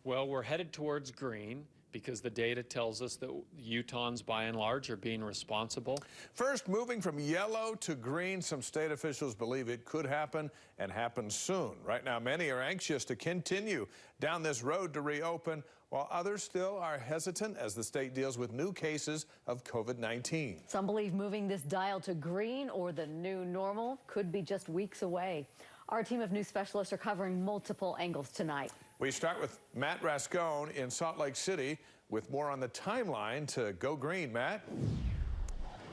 Well, we're headed towards green because the data tells us that Utahns, by and large, are being responsible. First, moving from yellow to green, some state officials believe it could happen and happen soon. Right now, many are anxious to continue down this road to reopen, while others still are hesitant as the state deals with new cases of COVID-19. Some believe moving this dial to green, or the new normal, could be just weeks away. Our team of news specialists are covering multiple angles tonight. We start with Matt Rascone in Salt Lake City with more on the timeline to go green. Matt?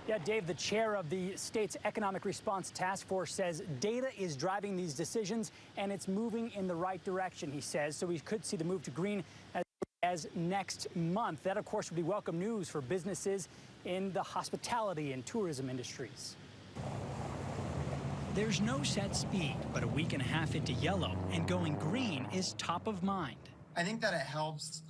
Yeah, Dave, the chair of the state's Economic Response Task Force says data is driving these decisions and it's moving in the right direction, he says. So we could see the move to green as next month. That, of course, would be welcome news for businesses in the hospitality and tourism industries. There's no set speed, but a week and a half into yellow, and going green is top of mind. I think that it helps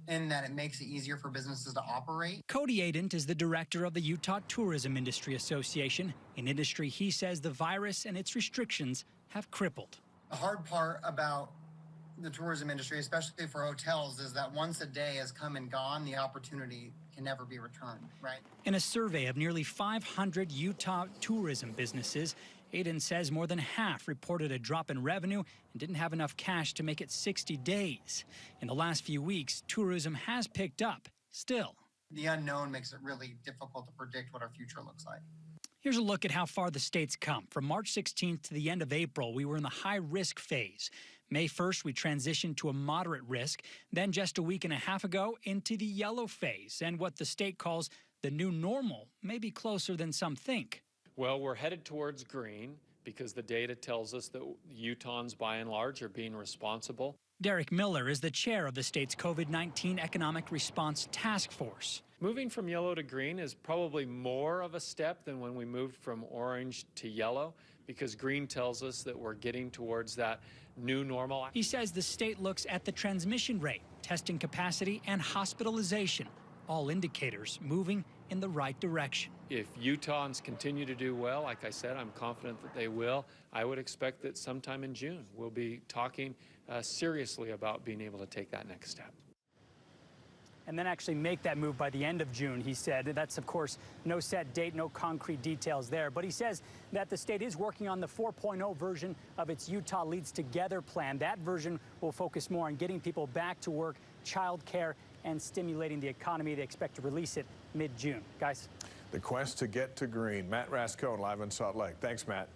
in that it makes it easier for businesses to operate. Cody Adent is the director of the Utah Tourism Industry Association, an industry he says the virus and its restrictions have crippled. The hard part about the tourism industry, especially for hotels, is that once a day has come and gone, the opportunity can never be returned, right? In a survey of nearly 500 Utah tourism businesses, Adent says more than half reported a drop in revenue and didn't have enough cash to make it 60 days. In the last few weeks, tourism has picked up. Still, the unknown makes it really difficult to predict what our future looks like. Here's a look at how far the state's come. From March 16th to the end of April, we were in the high-risk phase. May 1st, we transitioned to a moderate risk. Then just a week and a half ago, into the yellow phase. And what the state calls the new normal may be closer than some think. Well, we're headed towards green because the data tells us that Utahns, by and large, are being responsible. Derek Miller is the chair of the state's COVID-19 Economic Response Task Force. Moving from yellow to green is probably more of a step than when we moved from orange to yellow, because green tells us that we're getting towards that new normal. He says the state looks at the transmission rate, testing capacity, and hospitalization, all indicators moving in the right direction. If Utahns continue to do well, like I said, I'm confident that they will. I would expect that sometime in June we'll be talking seriously about being able to take that next step. And then actually make that move by the end of June, he said. That's, of course, no set date, no concrete details there. But he says that the state is working on the 4.0 version of its Utah Leads Together plan. That version will focus more on getting people back to work, child care, and stimulating the economy. They expect to release it mid-June. Guys. The quest to get to green. Matt Rascone live in Salt Lake. Thanks, Matt.